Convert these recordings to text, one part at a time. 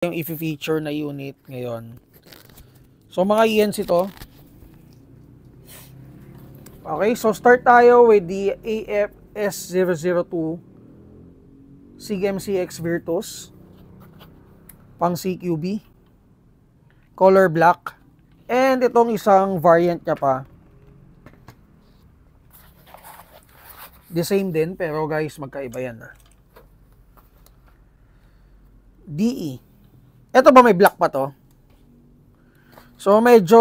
yung i-feature na unit ngayon. So mga ENC to. Okay, so start tayo with the AFS002 SIG-MCX Virtus pang CQB, color black, and itong isang variant niya pa, the same din, pero guys magkaiba yan DE. Ito ba may black pa to? So medyo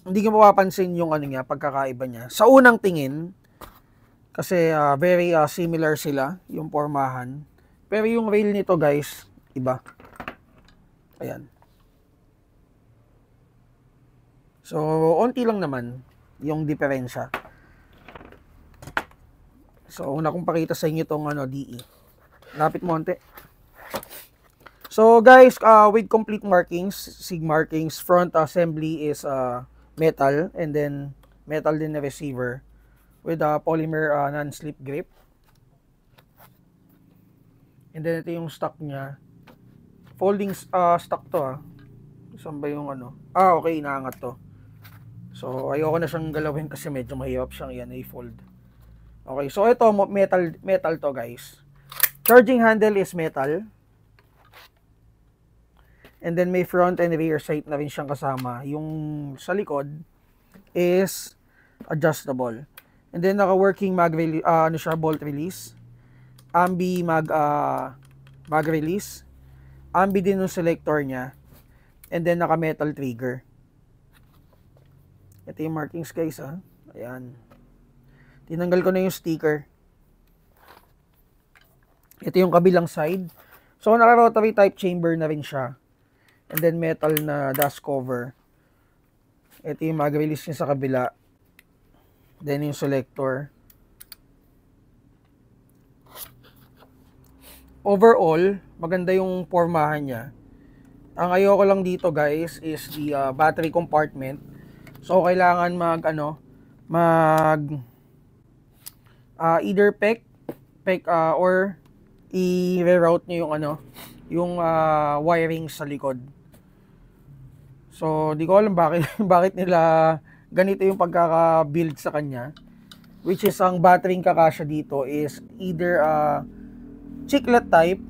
hindi ko mapapansin yung ano niya, pagkakaiba niya. Sa unang tingin, kasi very similar sila, yung pormahan. Pero yung rail nito guys, iba. Ayan. So, onti lang naman yung diferensya. So, una kong pakita sa inyo itong DE. Lapit mo onti. So guys, with complete markings, SIG markings, front assembly is metal, and then metal din na receiver with polymer non-slip grip. And then ito yung stock niya. Folding stock to Saan ba yung okay, inaangat to. So ayoko na siyang galawin kasi medyo mahirap siyang i-fold. Okay, so ito metal to guys. Charging handle is metal. And then may front and rear sight na rin siyang kasama. Yung sa likod is adjustable. And then naka-working bolt release. Ambi mag release. Ambi din yung selector niya. And then naka-metal trigger. Ito yung markings guys Ayan. Tinanggal ko na yung sticker. Ito yung kabilang side. So naka-rotary type chamber na rin siya. And then metal na dust cover. Ito yung mag-release niya sa kabila. Then yung selector. Overall, maganda yung pormahan niya. Ang ayoko lang dito guys is the battery compartment. So kailangan either pek or i-reroute niyo yung wiring sa likod. So, di ko alam bakit nila ganito yung pagkaka-build sa kanya. Which is, ang battery kakasya dito is either chiclet type,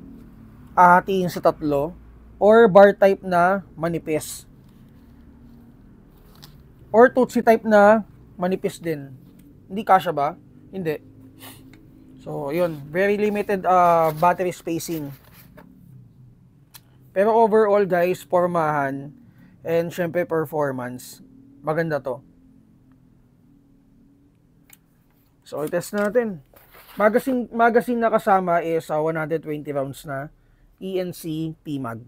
ahatiin sa tatlo, or bar type na manipis. Or Tootsie type na manipis din. Hindi kasya ba? Hindi. So, yun. Very limited battery spacing. Pero overall guys, pormahan, and syempre performance, maganda to. So i-test natin. Magazine na kasama is 120 rounds na ENC PMAG.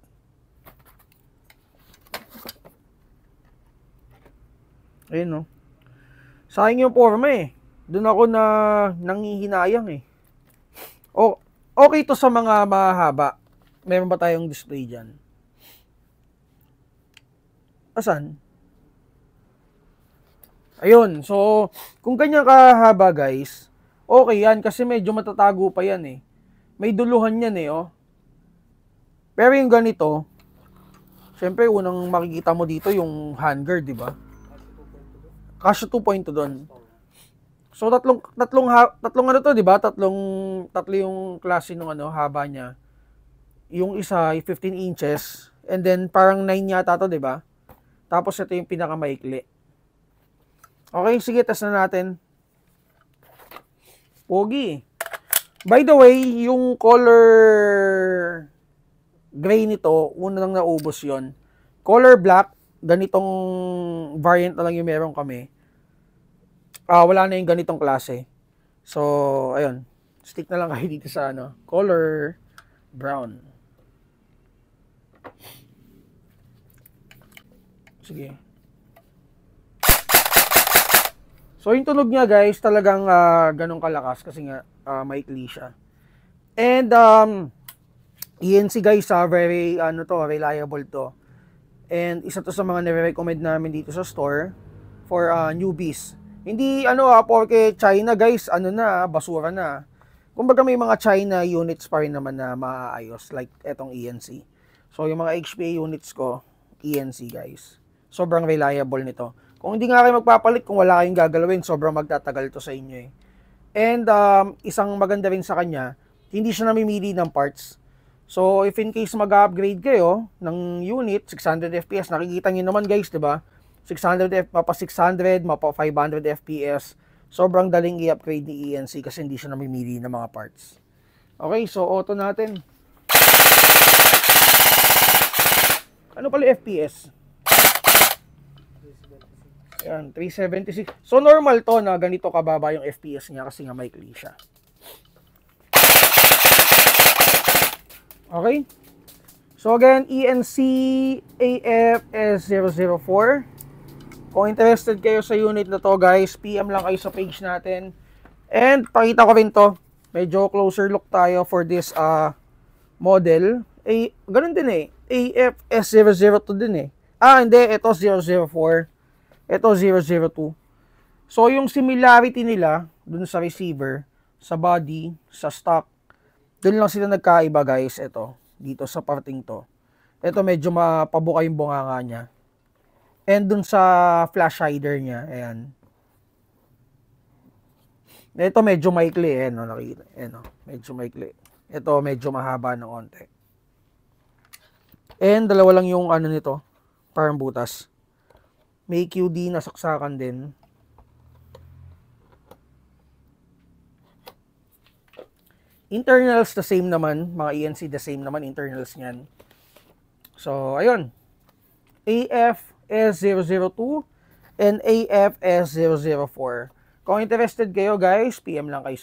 Ayun sayang yung forma Doon ako na nanghihinayang okay to sa mga mahaba. Meron ba tayong display dyan? Asan? Ayun. So, kung ganyan kahaba guys, okay yan kasi medyo matatago pa yan May duluhan yan Pero yung ganito, syempre unang makikita mo dito yung handguard, di ba? Kasya 2.2 doon. So tatlong to, di ba? Tatlo yung klase ng haba niya. Yung isa ay 15 inches, and then parang 9 yata to, di ba? Tapos ito yung pinakamaikli. Okay, sige, test na natin. Pogi. By the way, yung color gray nito, una lang naubos yon. Color black, ganitong variant na lang yung meron kami. Wala na yung ganitong klase. So, ayun. Stick na lang kayo dito sa color brown. Sige. So yung tunog niya guys, talagang ganun kalakas kasi nga maikli siya. And ENC guys, very reliable to. And isa to sa mga nire-recommend namin dito sa store for newbies. Hindi porque China guys, basura na. Kumbaga may mga China units pa rin naman na maayos like etong ENC. So, yung mga HPA units ko, ENC guys. Sobrang reliable nito. Kung hindi nga kayo magpapalit, kung wala kayong gagalawin, sobrang magtatagal to sa inyo eh. And isang maganda rin sa kanya, hindi siya namimili ng parts. So, if in case mag-upgrade kayo ng unit, 600 FPS, nakikita nyo naman guys, di ba? 600, mapa 600, mapa 500 FPS. Sobrang daling i-upgrade ni ENC kasi hindi siya namimili ng mga parts. Okay, so auto natin. Ano pala FPS? Ayan, 376. So, normal to na ganito kababa yung FPS niya kasi nga maikli siya. Okay? So, again, ENC AF-S004. Kung interested kayo sa unit na to, guys, PM lang kayo sa page natin. And, pakita ko rin to. Medyo closer look tayo for this model. Ganun din eh. AF-S002 din eh. Hindi. Ito 004. Ito 002. So, yung similarity nila dun sa receiver, sa body, sa stock, dun lang sila nagkaiba guys. Ito, dito sa parting to. Ito medyo mapabuka yung bunganga niya. And dun sa flash hider niya, ayan. Ito medyo maikli eh, no? Nakita, no? Medyo maikli. Ito medyo mahaba ng onte. And dalawa lang yung ano nito, parang butas. May QD na saksakan din. Internals the same naman, mga ENC the same naman internals niyan. So, ayun. AF-S002 and AF-S004. Kung interested kayo guys, PM lang kayo